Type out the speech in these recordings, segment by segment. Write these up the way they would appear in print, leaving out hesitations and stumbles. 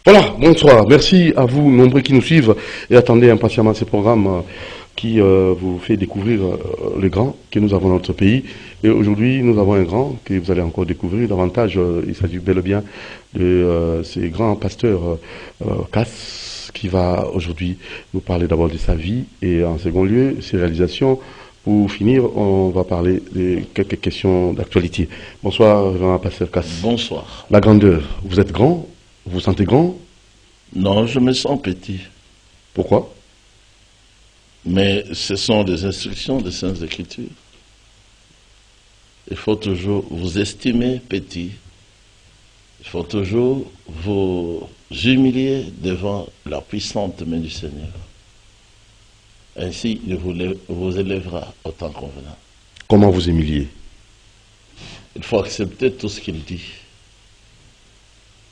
Voilà, bonsoir. Merci à vous, nombreux qui nous suivent et attendez impatiemment ces programmes qui vous fait découvrir les grands que nous avons dans notre pays. Et aujourd'hui, nous avons un grand que vous allez encore découvrir davantage. Il s'agit bel et bien de ces grands pasteurs Cass qui va aujourd'hui nous parler d'abord de sa vie et en second lieu, ses réalisations. Pour finir, on va parler de quelques questions d'actualité. Bonsoir, grand pasteur Cass. Bonsoir. La grandeur, vous êtes grand? Vous vous sentez grand? Non, je me sens petit. Pourquoi? Mais ce sont des instructions des Saintes Écritures. Il faut toujours vous estimer petit. Il faut toujours vous humilier devant la puissante main du Seigneur. Ainsi, il vous élèvera au temps convenant. Comment vous humilier? Il faut accepter tout ce qu'il dit.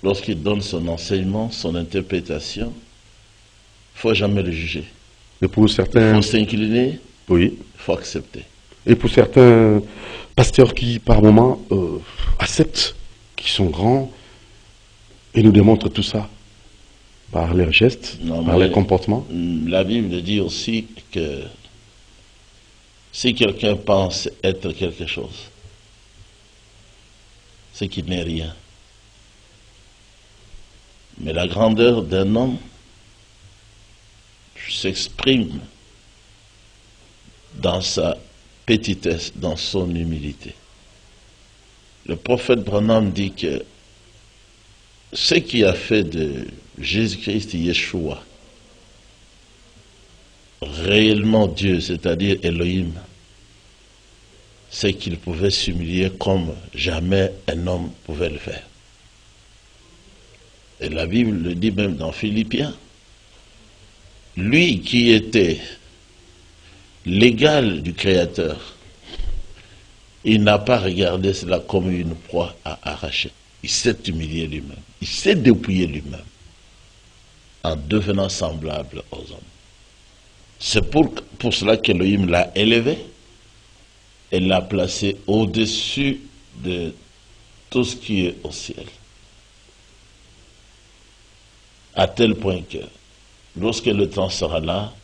Lorsqu'il donne son enseignement, son interprétation, il ne faut jamais le juger. Et pour certains... Il faut s'incliner, oui. Il faut accepter. Et pour certains pasteurs qui, par moments, acceptent, qui sont grands, et nous démontrent tout ça par leurs gestes, par leurs comportements. La Bible dit aussi que si quelqu'un pense être quelque chose, c'est qu'il n'est rien. Mais la grandeur d'un homme s'exprime dans sa petitesse, dans son humilité. Le prophète Branham dit que ce qui a fait de Jésus-Christ Yeshua réellement Dieu, c'est-à-dire Elohim, c'est qu'il pouvait s'humilier comme jamais un homme pouvait le faire. Et la Bible le dit même dans Philippiens. Lui qui était l'égal du Créateur, il n'a pas regardé cela comme une proie à arracher. Il s'est humilié lui-même. Il s'est dépouillé lui-même en devenant semblable aux hommes. C'est pour cela qu'Elohim l'a élevé et l'a placé au-dessus de tout ce qui est au ciel. À tel point que, lorsque le temps sera là,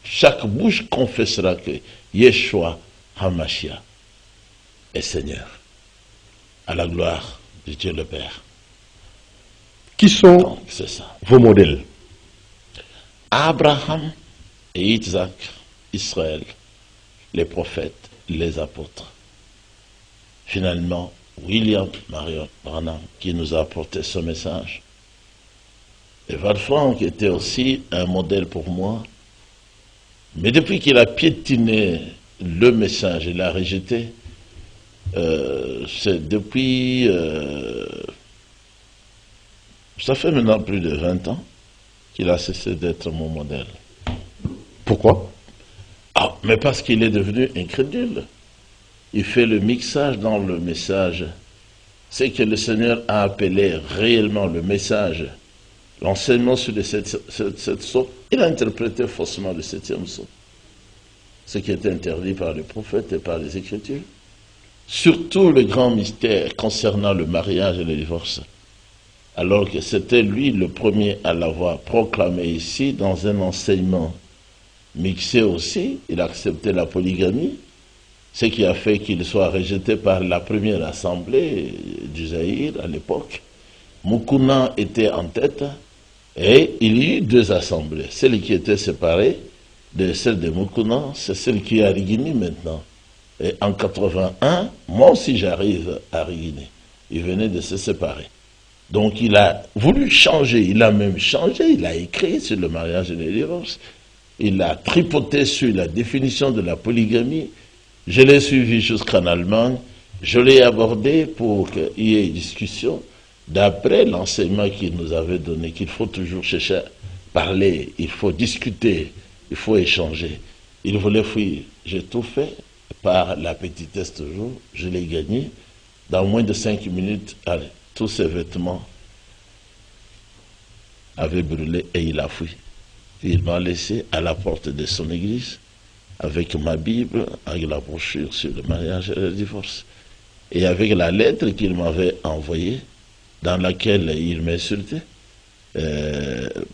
chaque bouche confessera que Yeshua HaMashiach est Seigneur, à la gloire de Dieu le Père. Qui sont Donc, c'est ça. Vos modèles? Abraham et Isaac, Israël, les prophètes, les apôtres. Finalement, William Marion Branham qui nous a apporté ce message. Et Walfranc était aussi un modèle pour moi. Mais depuis qu'il a piétiné le message et l'a rejeté, c'est depuis... ça fait maintenant plus de 20 ans qu'il a cessé d'être mon modèle. Pourquoi? Mais parce qu'il est devenu incrédule. Il fait le mixage dans le message. C'est que le Seigneur a appelé réellement le message. L'enseignement sur les sept sceaux, il a interprété faussement le septième sceau. Ce qui était interdit par les prophètes et par les Écritures. Surtout le grand mystère concernant le mariage et le divorce. Alors que c'était lui le premier à l'avoir proclamé ici dans un enseignement mixé aussi. Il a accepté la polygamie, ce qui a fait qu'il soit rejeté par la première assemblée du Zaïre à l'époque. Mukuna était en tête. Et il y a eu deux assemblées. Celle qui était séparée de celle de Mukuna, c'est celle qui est à Rigini maintenant. Et en 81, moi aussi j'arrive à Rigini. Ils venaient de se séparer. Donc il a voulu changer, il a même changé, il a écrit sur le mariage et le divorce. Il a tripoté sur la définition de la polygamie. Je l'ai suivi jusqu'en Allemagne. Je l'ai abordé pour qu'il y ait une discussion. D'après l'enseignement qu'il nous avait donné, qu'il faut toujours chercher à parler, il faut discuter, il faut échanger. Il voulait fuir. J'ai tout fait par la petitesse toujours. Je l'ai gagné. Dans moins de 5 minutes, allez, tous ses vêtements avaient brûlé et il a fui. Il m'a laissé à la porte de son église avec ma Bible, avec la brochure sur le mariage et le divorce. Et avec la lettre qu'il m'avait envoyée, dans laquelle il m'insultait,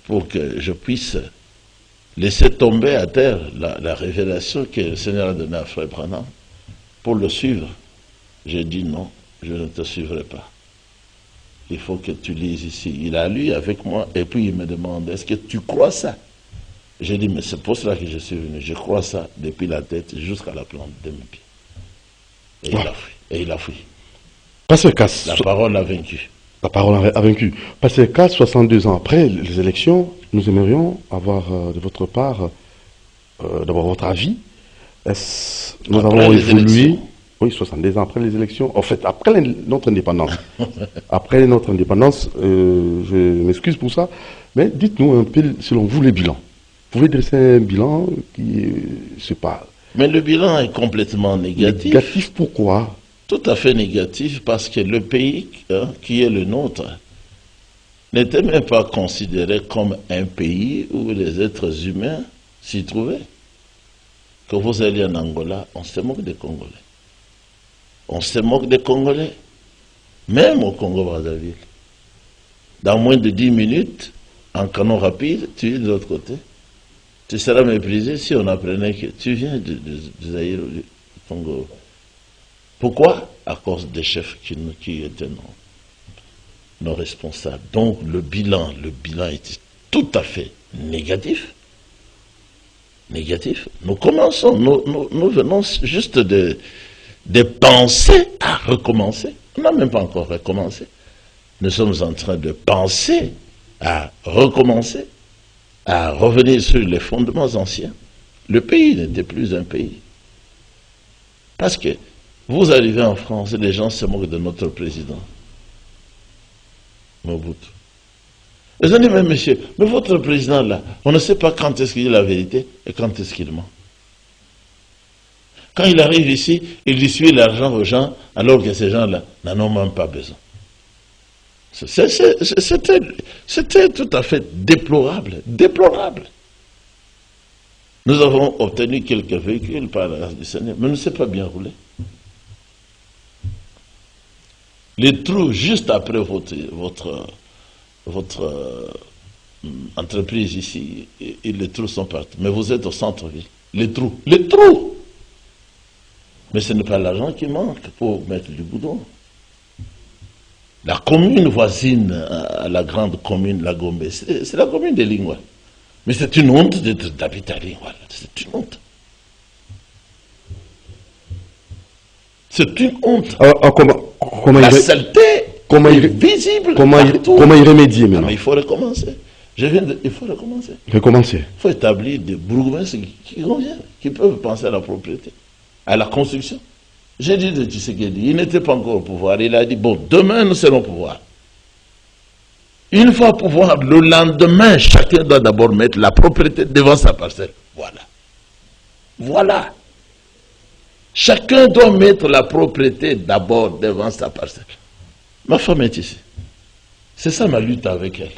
pour que je puisse laisser tomber à terre la révélation que le Seigneur a donnée à Frère Branham pour le suivre. J'ai dit non, je ne te suivrai pas. Il faut que tu lises ici. Il a lu avec moi et puis il me demande, est-ce que tu crois ça? J'ai dit, mais c'est pour cela que je suis venu. Je crois ça depuis la tête jusqu'à la plante de mes pieds. Et il a fui. Et il a fui. Pasteur Casse, La parole a vaincu. la parole a vaincu. Pasteur Casse, 62 ans après les élections, nous aimerions avoir de votre part d'abord votre avis. Nous Après avons les évolué, élections. oui, 62 ans après les élections, en fait, après notre indépendance. Après notre indépendance, je m'excuse pour ça, mais dites-nous un peu, selon vous, les bilans. Vous pouvez dresser un bilan qui, c'est pas Mais le bilan est complètement négatif. négatif, pourquoi? Tout à fait négatif parce que le pays qui est le nôtre n'était même pas considéré comme un pays où les êtres humains s'y trouvaient. Quand vous allez en Angola, on se moque des Congolais. On se moque des Congolais, même au Congo-Brazzaville. Dans moins de 10 minutes, en canon rapide, tu es de l'autre côté. Tu seras méprisé si on apprenait que tu viens de Zaïre ou du Congo. Pourquoi? À cause des chefs qui étaient nos responsables. Donc le bilan était tout à fait négatif. Négatif. Nous commençons, nous venons juste de penser à recommencer. On n'a même pas encore recommencé. Nous sommes en train de penser à recommencer, à revenir sur les fondements anciens. Le pays n'était plus un pays. Parce que vous arrivez en France et les gens se moquent de notre président, Mobutu. Ils ont dit, mais monsieur, mais votre président là, on ne sait pas quand est-ce qu'il dit la vérité et quand est-ce qu'il ment. Quand il arrive ici, il distribue l'argent aux gens alors que ces gens-là n'en ont même pas besoin. C'était tout à fait déplorable, déplorable. Nous avons obtenu quelques véhicules par la grâce du Seigneur, mais ne s'est pas bien roulé. Les trous juste après votre entreprise ici, et les trous sont partis. Mais vous êtes au centre-ville. Les trous. Mais ce n'est pas l'argent qui manque pour mettre du goudron. La commune voisine à la grande commune, la Gombe, c'est la commune de Lingoual. Mais c'est une honte d'habiter à Lingoual. C'est une honte. C'est une honte. Comment la saleté est visible comment y remédier maintenant? Mais il faut recommencer. Il faut recommencer. Recommencer. Il faut établir des bourgmestres qui conviennent, qui peuvent penser à la propriété, à la construction. J'ai dit de Tshisekedi, il n'était pas encore au pouvoir. Il a dit, bon, demain nous serons au pouvoir. Une fois au pouvoir, le lendemain, chacun doit d'abord mettre la propriété devant sa parcelle. Voilà. Voilà. Chacun doit mettre la propriété d'abord devant sa parcelle. Ma femme est ici. C'est ça ma lutte avec elle.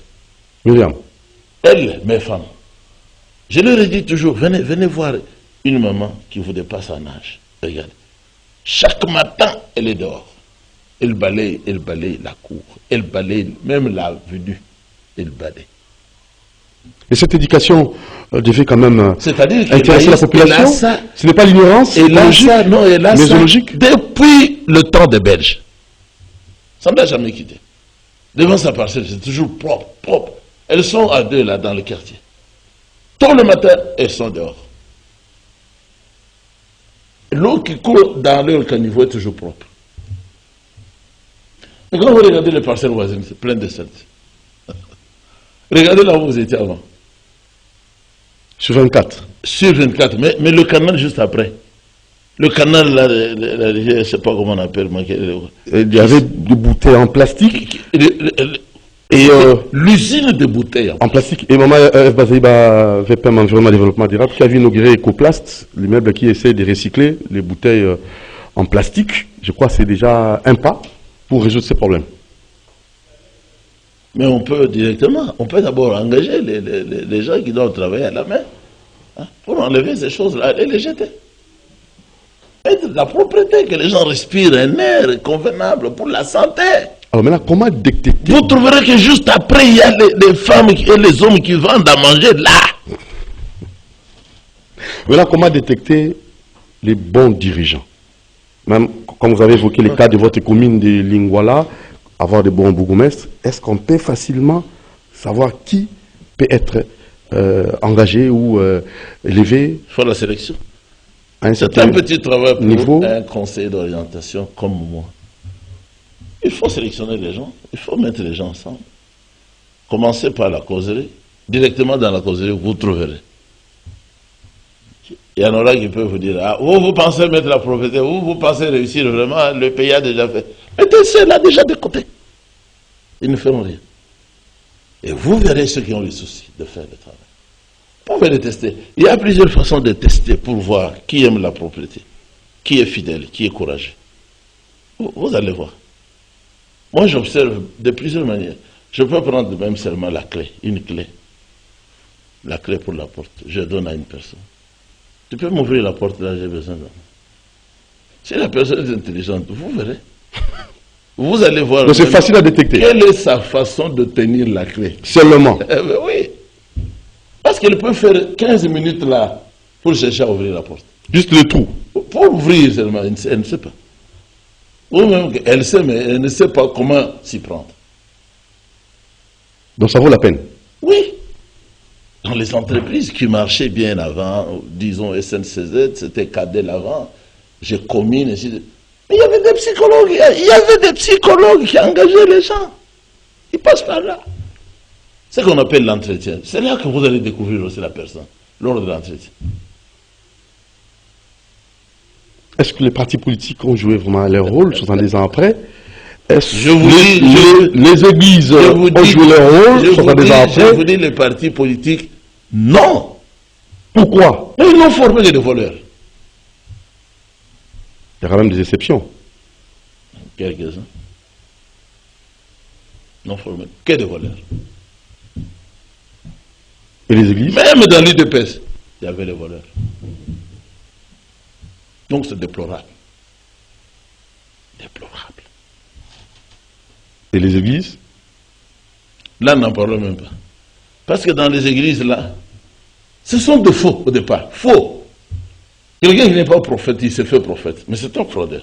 Myriam. Elle, mes femmes. Je leur ai dit toujours, venez voir une maman qui vous dépasse en âge. Regardez. Chaque matin, elle est dehors. Elle balaye la cour. Elle balaye même la venue. Elle balaye. Et cette éducation devait quand même intéresser la population. Ce n'est pas l'ignorance logique, mais zoologique. Depuis le temps des Belges. Ça ne l'a jamais quitté. Devant sa parcelle, c'est toujours propre, propre. Elles sont à deux là dans le quartier. Tôt le matin, elles sont dehors. L'eau qui coule dans leur caniveau est toujours propre. Et quand vous regardez les parcelles voisines, c'est plein de saleté. Regardez là où vous étiez avant. Sur 24. Sur 24, mais le canal juste après. Le canal, là, je ne sais pas comment on appelle. Il y avait des bouteilles en plastique. Et l'usine de bouteilles. En plastique. Et Maman F. Bazaïba, VPM Environnement et Développement Durable, qui a vu inaugurer Ecoplast, l'immeuble qui essaie de recycler les bouteilles en plastique. Je crois que c'est déjà un pas pour résoudre ces problèmes. Mais on peut directement, on peut d'abord engager les gens qui doivent travailler à la main pour enlever ces choses-là et les jeter. Mettre la propriété, que les gens respirent un air convenable pour la santé. Alors maintenant, comment détecter? Vous trouverez que juste après, il y a les femmes et les hommes qui vendent à manger là. Maintenant, comment détecter les bons dirigeants? Même quand vous avez évoqué le cas de votre commune de Lingwala, avoir de bons bourgmestres, est-ce qu'on peut facilement savoir qui peut être engagé ou élevé? Il faut la sélection. C'est un petit travail pour un conseil d'orientation comme moi. Il faut sélectionner les gens, il faut mettre les gens ensemble. Commencez par la causerie. Directement dans la causerie, vous trouverez. Il y en aura qui peuvent vous dire, ah, vous pensez mettre la propriété, vous pensez réussir vraiment, le pays a déjà fait. Mettez ceux-là déjà de côté. Ils ne feront rien. Et vous verrez ceux qui ont le souci de faire le travail. Vous pouvez les tester. Il y a plusieurs façons de tester pour voir qui aime la propriété, qui est fidèle, qui est courageux. Vous allez voir. Moi, j'observe de plusieurs manières. Je peux prendre même seulement la clé, une clé. La clé pour la porte. Je donne à une personne. Tu peux m'ouvrir la porte là, j'ai besoin d'un. Si la personne est intelligente, vous verrez. Vous allez voir. C'est facile à détecter. Quelle est sa façon de tenir la clé? Seulement. Oui. Parce qu'elle peut faire 15 minutes là pour chercher à ouvrir la porte. Juste le trou. Pour ouvrir seulement, elle ne sait pas. Ou même elle sait, mais elle ne sait pas comment s'y prendre. Donc ça vaut la peine. Oui. Dans les entreprises qui marchaient bien avant, disons SNCZ, c'était Cadel avant, j'ai commis, mais il y avait des psychologues, il y avait des psychologues qui engageaient les gens. Ils passent par là. C'est ce qu'on appelle l'entretien. C'est là que vous allez découvrir aussi la personne, lors de l'entretien. Est-ce que les partis politiques ont joué vraiment leur rôle 70 ans après? Est-ce je vous les églises ont joué leur rôle 70 ans après? Je vous dis les partis politiques, non. Pourquoi? Mais ils n'ont formé que des voleurs. Il y a quand même des exceptions. Quelques-uns. Non formés que des voleurs. Et les églises? Même dans l'UDPS, il y avait des voleurs. Donc c'est déplorable. Déplorable. Et les églises? Là, n'en parlons même pas. Parce que dans les églises, là, ce sont des faux au départ. Faux. Quelqu'un qui n'est pas prophète, il se fait prophète. Mais c'est un fraudeur.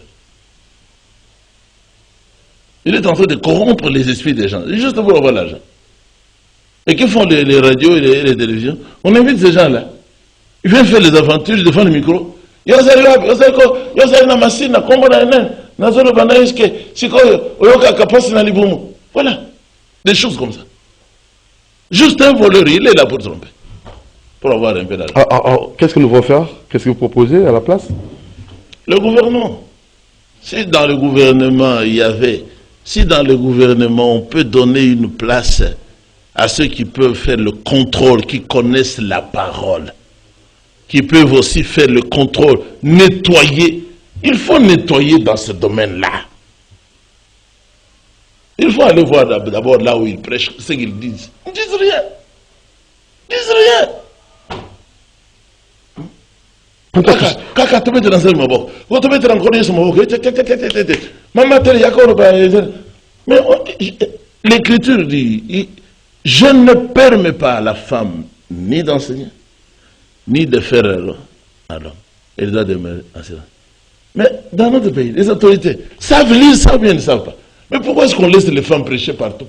Il est en train de corrompre les esprits des gens. Juste pour avoir l'argent. Et que font les radios et les télévisions? On invite ces gens-là. Ils viennent faire les aventures, ils défendent le micro. Voilà. Des choses comme ça. Juste un voleur, il est là pour tromper. Pour avoir un peu d'argent. Qu'est-ce que nous devons faire? Qu'est-ce que vous proposez à la place? Le gouvernement. Si dans le gouvernement, si dans le gouvernement, on peut donner une place à ceux qui peuvent faire le contrôle, qui connaissent la parole, qui peuvent aussi faire le contrôle, nettoyer. Il faut nettoyer dans ce domaine-là. Il faut aller voir d'abord là où ils prêchent, ce qu'ils disent. Ils ne disent rien. Ils ne disent rien. Kaka, tu mets dans un mabok. Vous te mettez encore dans ce mabok. Mais l'écriture dit, je ne permets pas à la femme ni d'enseigner, ni de faire à l'homme. Elle doit demeurer en silence. Mais dans notre pays, les autorités savent lire, savent bien, ne savent pas. Mais pourquoi est-ce qu'on laisse les femmes prêcher partout?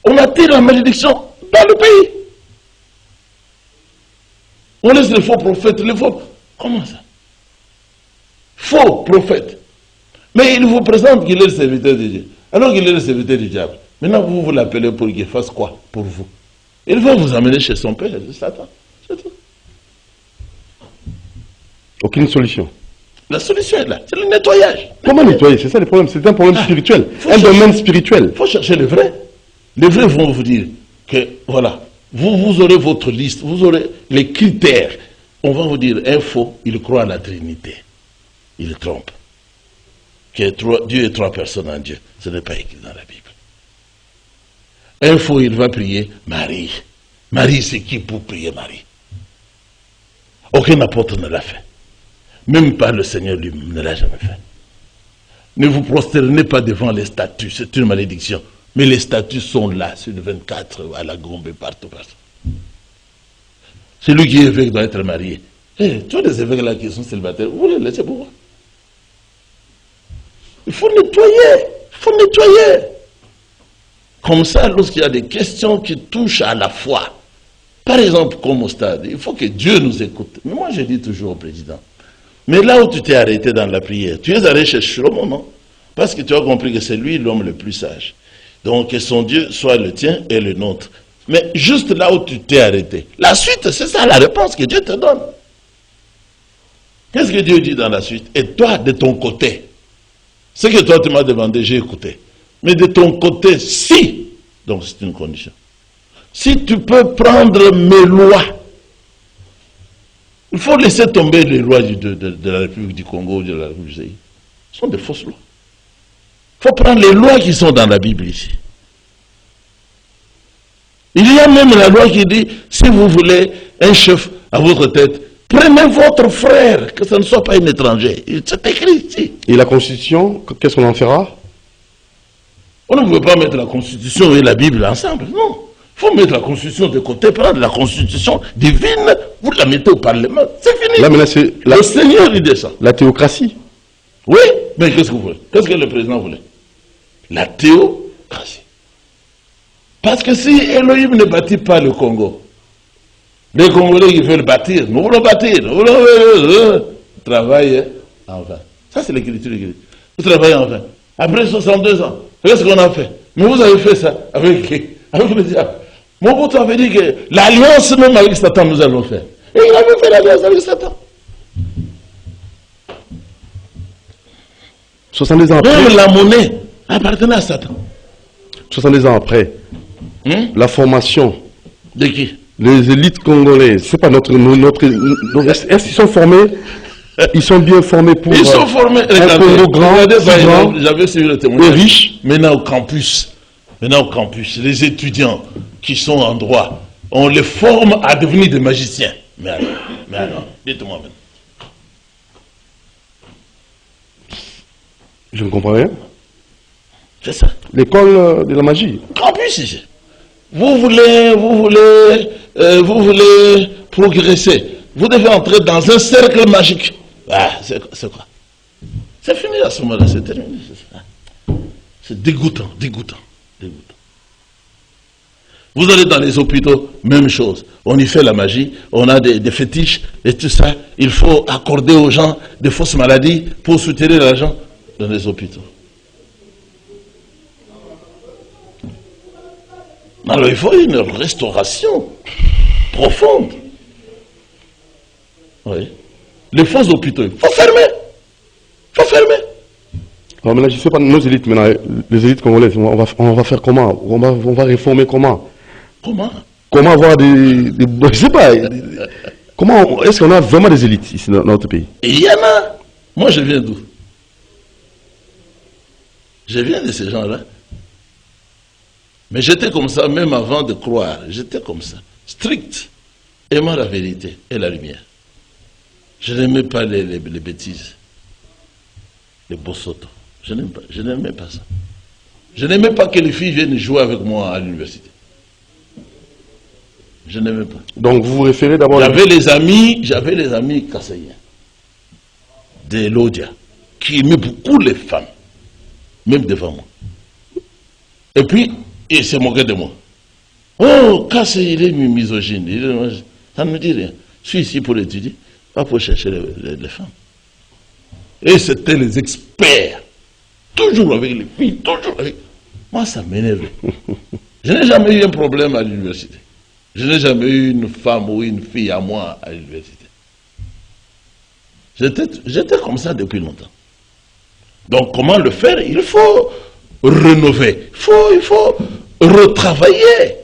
On attire la malédiction dans le pays. On laisse les faux prophètes, Comment ça? Faux prophètes. Mais il vous présente qu'il est le serviteur de Dieu. Alors qu'il est le serviteur du diable. Maintenant, vous l'appelez pour qu'il fasse quoi pour vous? Il va vous amener chez son père, Satan. C'est tout. Aucune solution. La solution est là, c'est le nettoyage. Comment nettoyer? C'est ça le problème, c'est un problème spirituel, un domaine spirituel. Il faut chercher les vrais. Les vrais vont vous dire que, voilà, vous aurez votre liste, vous aurez les critères. On va vous dire, un faux, il croit à la Trinité. Il trompe. Que Dieu est trois personnes en Dieu. Ce n'est pas écrit dans la Bible. Un faux, il va prier Marie. Marie, c'est qui pour prier Marie? Aucun apôtre ne l'a fait. Même pas le Seigneur lui ne l'a jamais fait. Ne vous prosternez pas devant les statues, c'est une malédiction. Mais les statues sont là, sur le 24, à la Gombe, partout, partout. Celui qui est évêque doit être marié. Tous les évêques là qui sont célibataires, vous les laissez pourquoi? Il faut nettoyer. Comme ça, lorsqu'il y a des questions qui touchent à la foi, par exemple, comme au stade, il faut que Dieu nous écoute. Mais moi, je dis toujours au président, mais là où tu t'es arrêté dans la prière, tu es allé chez Shlomo, non? Parce que tu as compris que c'est lui l'homme le plus sage. Donc, que son Dieu soit le tien et le nôtre. Mais juste là où tu t'es arrêté. La suite, c'est ça la réponse que Dieu te donne. Qu'est-ce que Dieu dit dans la suite? Et toi, de ton côté, ce que toi tu m'as demandé, j'ai écouté. Mais de ton côté, si, donc c'est une condition, si tu peux prendre mes lois, il faut laisser tomber les lois de la République du Congo ou de la République du Zaïre. Ce sont des fausses lois. Il faut prendre les lois qui sont dans la Bible ici. Il y a même la loi qui dit, si vous voulez un chef à votre tête, prenez votre frère, que ce ne soit pas un étranger. C'est écrit ici. Et la Constitution, qu'est-ce qu'on en fera? On ne peut pas mettre la Constitution et la Bible ensemble, non. Il faut mettre la Constitution de côté, prendre la Constitution divine, vous la mettez au Parlement, c'est fini. Là, maintenant, c'est le Seigneur, il descend. La théocratie. Oui, mais qu'est-ce que vous voulez? Qu'est-ce que le président voulait? La théocratie. Parce que si Elohim ne bâtit pas le Congo, les Congolais qui veulent bâtir, nous voulons bâtir, nous voulons travailler en vain. Ça c'est l'écriture. Vous travaillez en vain. Après 62 ans, qu'est-ce qu'on a fait? Mais vous avez fait ça avec le diable. Mobutu avait dit que l'alliance même avec Satan nous allons faire. Et il avait fait l'alliance avec Satan. 70 ans après. Même la monnaie appartenait à Satan. 70 ans après, la formation de qui? Les élites congolaises, c'est pas notre est-ce qu'ils sont formés? Ils sont bien formés pour ils sont formés. Un Congo grand, j'avais suivi le témoignage. Riche. Maintenant au campus, les étudiants qui sont en droit, on les forme à devenir des magiciens. Mais alors, dites-moi maintenant. Je ne comprends rien. C'est ça. L'école de la magie. Campus ici. Vous voulez progresser. Vous devez entrer dans un cercle magique. Ah, c'est quoi? C'est fini à ce moment-là, c'est terminé. C'est dégoûtant. Vous allez dans les hôpitaux, même chose. On y fait la magie, on a des fétiches et tout ça. Il faut accorder aux gens des fausses maladies pour soutenir l'argent dans les hôpitaux. Alors il faut une restauration profonde. Oui. Les faux hôpitaux, il faut fermer. Alors maintenant, je ne sais pas, nos élites maintenant, les élites congolaises, on va faire comment? On va réformer comment? Comment avoir des je sais pas. Comment est-ce qu'on a vraiment des élites ici dans notre pays? Il y en a. Moi je viens d'où? Je viens de ces gens-là. Mais j'étais comme ça, même avant de croire. J'étais comme ça. Strict. Aimant la vérité et la lumière. Je n'aimais pas les bêtises. Les bossotos. Je n'aimais pas ça. Je n'aimais pas que les filles viennent jouer avec moi à l'université. Je n'aimais pas. Donc vous vous référez d'abord... J'avais les amis kassaïens. Des Lodia. Qui aimaient beaucoup les femmes. Même devant moi. Et puis... il se moquait de moi. Oh, Kassé, il est misogyne. Ça ne me dit rien. Je suis ici pour étudier, pas pour chercher les femmes. Et c'était les experts. Toujours avec les filles, toujours avec... Moi, ça m'énerve. Je n'ai jamais eu un problème à l'université. Je n'ai jamais eu une femme ou une fille à moi à l'université. J'étais comme ça depuis longtemps. Donc, comment le faire? Il faut rénover. Il faut retravailler.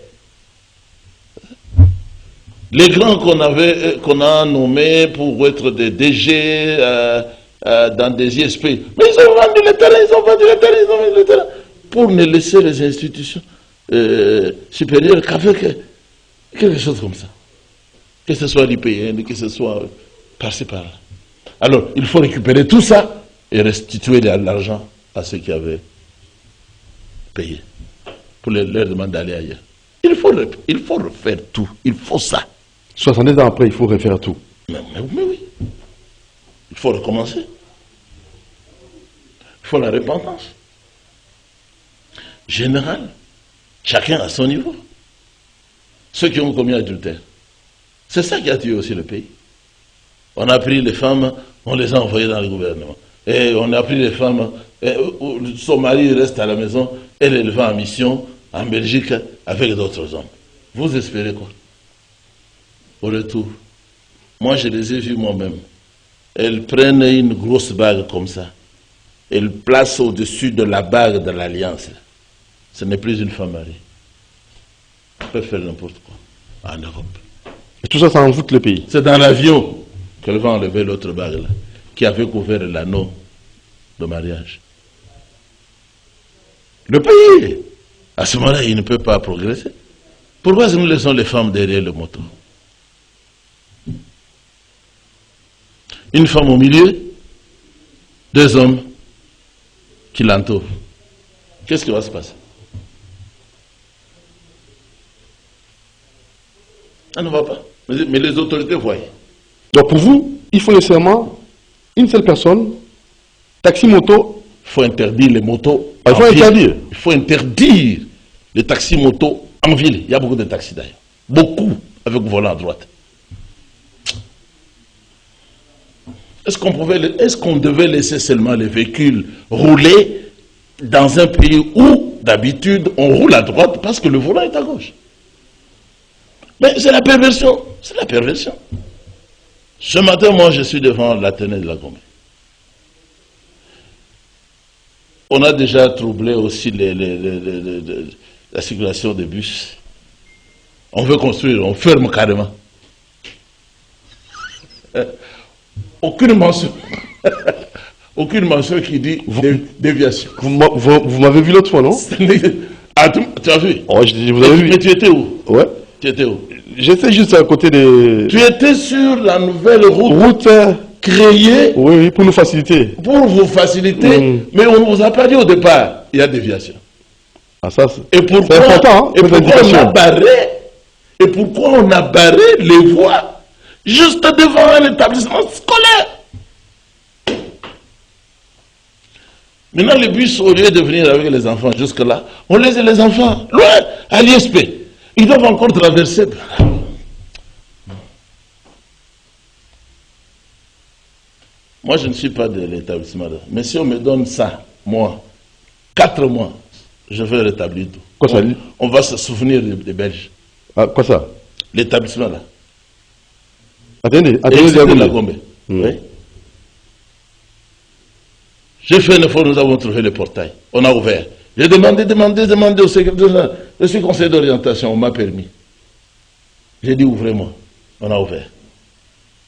Les grands qu'on a nommés pour être des DG dans des ISP, mais ils ont vendu le terrain, pour ne laisser les institutions supérieures qu'avec quelque chose comme ça. Que ce soit l'IPN, que ce soit par-ci par-là. Alors, il faut récupérer tout ça et restituer l'argent à ceux qui avaient payé pour leur demander d'aller ailleurs. Il faut refaire tout. Il faut ça. 70 ans après, il faut refaire tout. Mais oui. Il faut recommencer. Il faut la repentance. Générale. Chacun à son niveau. Ceux qui ont commis adultère. C'est ça qui a tué aussi le pays. On a pris les femmes, on les a envoyées dans le gouvernement. Et on a pris les femmes, son mari reste à la maison, elle est levée en mission en Belgique avec d'autres hommes. Vous espérez quoi? Au retour, moi je les ai vus moi-même. Elles prennent une grosse bague comme ça. Elles placent au-dessus de la bague de l'alliance. Ce n'est plus une femme mariée. On peut faire n'importe quoi en Europe. Et tout ça, ça envoûte le pays. C'est dans l'avion qu'elle va enlever l'autre bague là, qui avait couvert l'anneau de mariage. Le pays, à ce moment-là, il ne peut pas progresser. Pourquoi nous laissons les femmes derrière le moto? Une femme au milieu, deux hommes qui l'entourent. Qu'est-ce qui va se passer? Ça ne va pas. Mais les autorités voient. Donc pour vous, il faut nécessairement une seule personne, taxi-moto. Il faut interdire les motos. Il faut interdire. Il faut interdire les taxis-motos en ville. Il y a beaucoup de taxis d'ailleurs. Beaucoup avec volant à droite. Est-ce qu'on devait laisser seulement les véhicules rouler dans un pays où, d'habitude, on roule à droite parce que le volant est à gauche? Mais c'est la perversion. C'est la perversion. Ce matin, moi, je suis devant l'Athénée de la Gombe. On a déjà troublé aussi la circulation des bus. On veut construire, on ferme carrément. Aucune mention. Aucune mention qui dit déviation. Vous m'avez vu l'autre fois, non? Ah, tu as vu? Oh, vous avez vu. Mais tu étais où? Ouais. Tu étais où? J'étais juste à côté des... Tu étais sur la nouvelle route créée... Oui, pour nous faciliter. Pour vous faciliter, mais on ne vous a pas dit au départ, il y a déviation. Ah, ça, c'est important, hein, et pourquoi on a barré les voies juste devant un établissement scolaire? Maintenant, les bus, au lieu de venir avec les enfants jusque-là, on laisse les enfants loin, à l'ISP. Ils doivent encore traverser. Moi, je ne suis pas de l'établissement. Mais si on me donne ça, moi, 4 mois, je vais rétablir tout. Quoi ça dit? On va se souvenir des Belges. Ah, quoi ça? L'établissement là. Attendez, de la Gombe. Oui. J'ai fait un effort, nous avons trouvé le portail. On a ouvert. J'ai demandé au secrétaire. Je suis conseiller d'orientation, on m'a permis. J'ai dit ouvrez-moi. On a ouvert.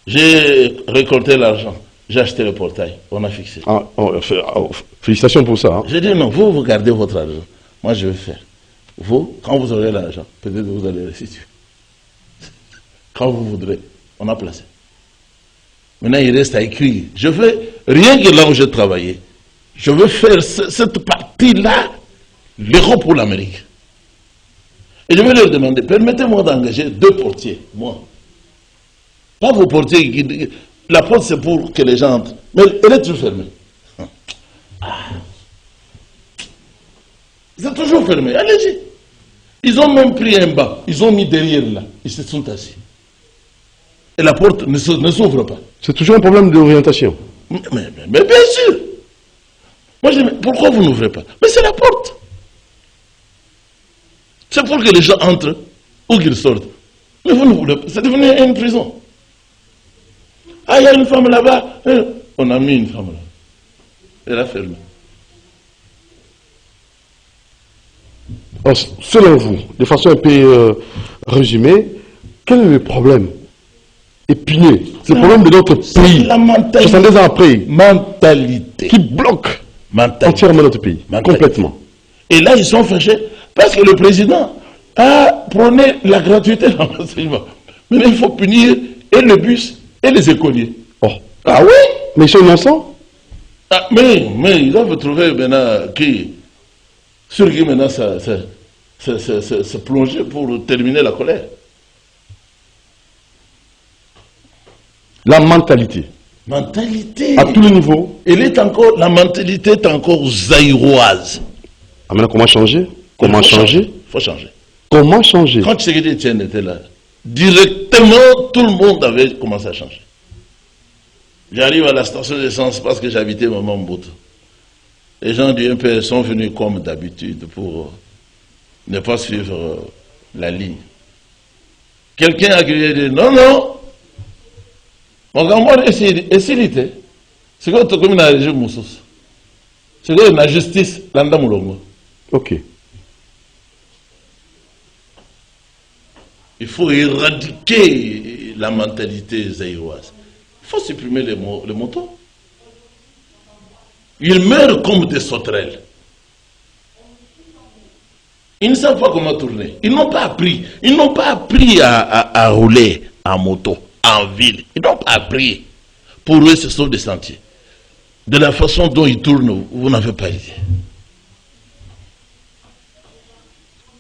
J'ai récolté l'argent. J'ai acheté le portail. On a fixé. Félicitations pour ça. Hein. J'ai dit non, vous gardez votre argent. Moi, je vais faire. Vous, quand vous aurez l'argent, peut-être vous allez restituer. Quand vous voudrez, on a placé. Maintenant, il reste à écrire. Je veux, rien que là où j'ai travaillé, je veux faire cette partie-là, l'Europe ou l'Amérique. Et je vais leur demander, permettez-moi d'engager 2 portiers, moi. Pas vos portiers qui... La porte, c'est pour que les gens entrent. Mais elle est toujours fermée. C'est toujours fermé. Allez-y. Ils ont même pris un banc. Ils ont mis derrière là. Ils se sont assis. Et la porte ne s'ouvre pas. C'est toujours un problème d'orientation. Mais bien sûr. Moi, je dis, pourquoi vous n'ouvrez pas? Mais c'est la porte. C'est pour que les gens entrent ou qu'ils sortent. Mais vous ne voulez pas. C'est devenu une prison. Ah, il y a une femme là-bas. On a mis une femme là. Elle a fermé. Alors, selon vous, de façon un peu résumée, quel est le problème épineux, le problème de notre pays, la mentalité, 70 ans après, mentalité qui bloque entièrement notre pays, complètement. Et là, ils sont fâchés parce que le président a prôné la gratuité dans l'enseignement. Maintenant, il faut punir et le bus et les écoliers. Oh. Ah oui? Mais ils sont innocents? Ah, mais ils doivent trouver maintenant sur qui maintenant se plonger pour terminer la colère. La mentalité. Mentalité. À tous les niveaux. La mentalité est encore zaïroise. Ah, maintenant, comment changer? Comment changer? Il faut changer. Comment changer? Quand Tshisekedi Etienne était là, directement, tout le monde avait commencé à changer. J'arrive à la station d'essence parce que j'habitais Maman Mboto. Les gens du MPR sont venus comme d'habitude pour ne pas suivre la ligne. Quelqu'un a crié et dit non, non. On va voir essayité. C'est quoi tu comme une Moussous? C'est quoi la justice landa Moulongo? Ok. Il faut éradiquer la mentalité zaïroise. Il faut supprimer les motos. Ils meurent comme des sauterelles. Ils ne savent pas comment tourner. Ils n'ont pas appris. Ils n'ont pas appris à rouler en moto, en ville. Ils n'ont pas appris. Pour eux, ce sont des sentiers. De la façon dont ils tournent, vous n'avez pas idée.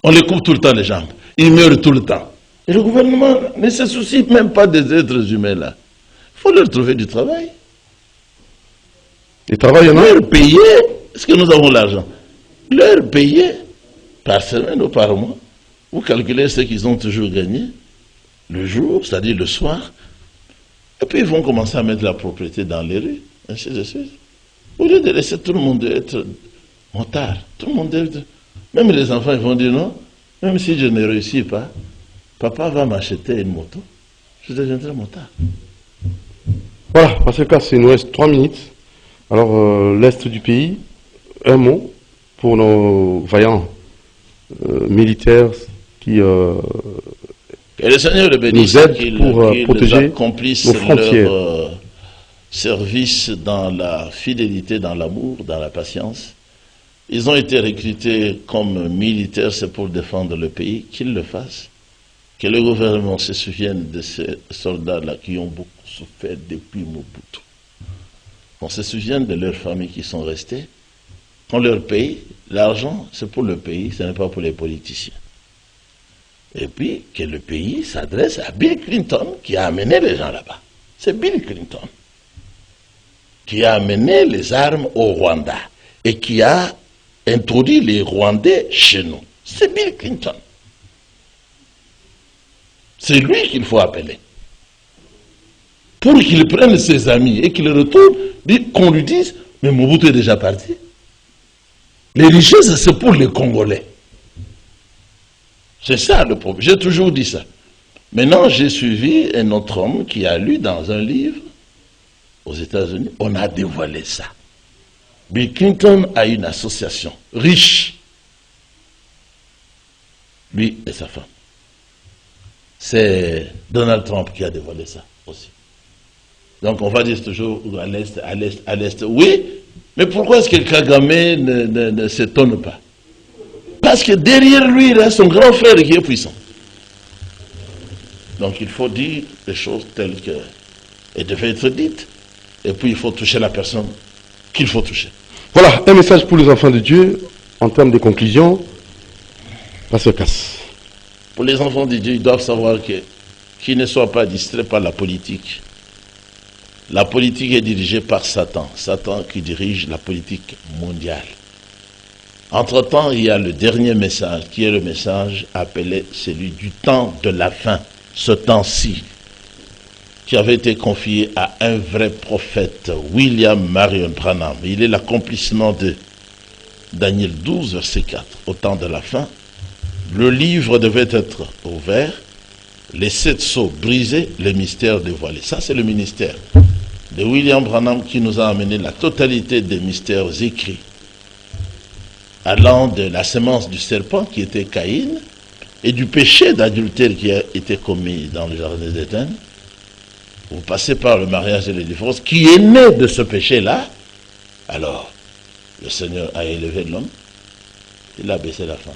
On les coupe tout le temps les jambes. Ils meurent tout le temps. Et le gouvernement ne se soucie même pas des êtres humains là. Il faut leur trouver du travail. Et travail, non? Leur payer, est-ce que nous avons l'argent? Leur payer par semaine ou par mois. Vous calculez ce qu'ils ont toujours gagné le jour, c'est-à-dire le soir. Et puis ils vont commencer à mettre la propriété dans les rues, ainsi de suite. Au lieu de laisser tout le monde être motard, tout le monde être... Même les enfants, ils vont dire non, même si je ne réussis pas, papa va m'acheter une moto, je deviendrai motard. Voilà, parce que il nous reste 3 minutes. Alors, l'Est du pays, un mot pour nos vaillants militaires qui et le Seigneur le bénisse, nous aident pour protéger accomplissent nos frontières. leur service dans la fidélité, dans l'amour, dans la patience. Ils ont été recrutés comme militaires, c'est pour défendre le pays, qu'ils le fassent. Que le gouvernement se souvienne de ces soldats-là qui ont beaucoup souffert depuis Mobutu. On se souvienne de leurs familles qui sont restées. Qu'on leur paye, l'argent, c'est pour le pays, ce n'est pas pour les politiciens. Et puis, que le pays s'adresse à Bill Clinton qui a amené les gens là-bas. C'est Bill Clinton qui a amené les armes au Rwanda et qui a introduit les Rwandais chez nous. C'est Bill Clinton. C'est lui qu'il faut appeler. Pour qu'il prenne ses amis et qu'il retourne, qu'on lui dise, mais Mobutu est déjà parti. Les richesses, c'est pour les Congolais. C'est ça le problème. J'ai toujours dit ça. Maintenant, j'ai suivi un autre homme qui a lu dans un livre aux États-Unis, on a dévoilé ça. Bill Clinton a une association riche. Lui et sa femme. C'est Donald Trump qui a dévoilé ça aussi. Donc on va dire toujours à l'Est, à l'Est, à l'Est. Oui, mais pourquoi est-ce que Kagame ne s'étonne pas? Parce que derrière lui, il a son grand frère qui est puissant. Donc il faut dire les choses telles qu'elles devaient être dites. Et puis il faut toucher la personne qu'il faut toucher. Voilà, un message pour les enfants de Dieu en termes de conclusion. Pasteur Casse. Pour les enfants de Dieu, ils doivent savoir qu'ils ne soient pas distraits par la politique. La politique est dirigée par Satan. Satan qui dirige la politique mondiale. Entre-temps, il y a le dernier message, qui est le message appelé celui du temps de la fin, ce temps-ci, qui avait été confié à un vrai prophète, William Marion Branham. Il est l'accomplissement de Daniel 12, verset 4. Au temps de la fin, le livre devait être ouvert, les 7 sceaux brisés, les mystères dévoilés. Ça, c'est le ministère de William Branham qui nous a amené la totalité des mystères écrits, allant de la semence du serpent qui était Caïn et du péché d'adultère qui a été commis dans le jardin d'Éden. Vous passez par le mariage et le divorce qui est né de ce péché-là. Alors, le Seigneur a élevé l'homme, il a baissé la femme.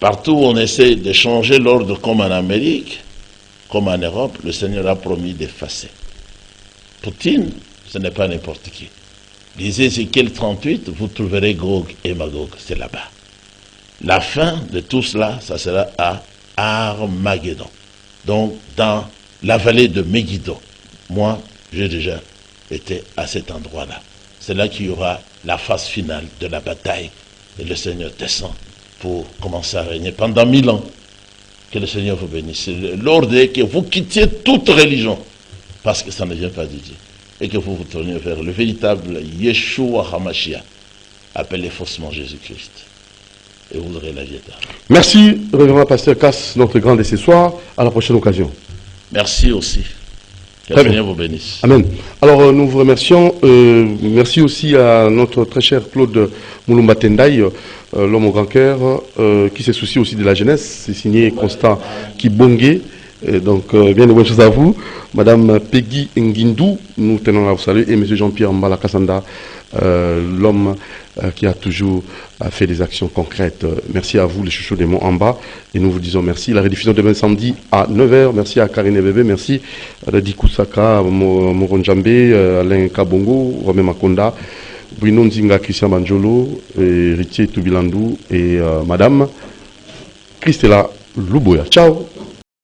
Partout où on essaie de changer l'ordre comme en Amérique, comme en Europe, le Seigneur a promis d'effacer. Poutine, ce n'est pas n'importe qui. Lisez Ézéchiel 38, vous trouverez Gog et Magog, c'est là-bas. La fin de tout cela, ça sera à Armageddon. Donc, dans la vallée de Megiddo. Moi, j'ai déjà été à cet endroit-là. C'est là qu'il y aura la phase finale de la bataille. Et le Seigneur descend pour commencer à régner pendant 1000 ans. Que le Seigneur vous bénisse. L'ordre est que vous quittiez toute religion, parce que ça ne vient pas de Dieu. Et que vous vous tourniez vers le véritable Yeshua HaMashiach, appelé faussement Jésus-Christ. Et vous aurez la vie éternelle. Merci, révérend pasteur Cass, notre grand de ce soir. À la prochaine occasion. Merci aussi. Que le Seigneur vous bénisse. Amen. Alors, nous vous remercions. Merci aussi à notre très cher Claude Moulumba Tendai, l'homme au grand cœur, qui se soucie aussi de la jeunesse. C'est signé Constant Kibongue. Donc, bien de bonnes choses à vous. Madame Peggy Ngindou, nous tenons à vous saluer. Et Monsieur Jean-Pierre Mbala Kassanda, l'homme qui a toujours fait des actions concrètes. Merci à vous, les chouchous des monts en bas. Et nous vous disons merci. La rediffusion demain samedi à 9h. Merci à Karine Bébé. Merci à Dadi Koussaka, Moron Djambe, Alain Kabongo, Romain Makonda, Bruno Nzinga, Christian Banjolo, Ritier Toubilandou et Madame Christella Louboya. Ciao.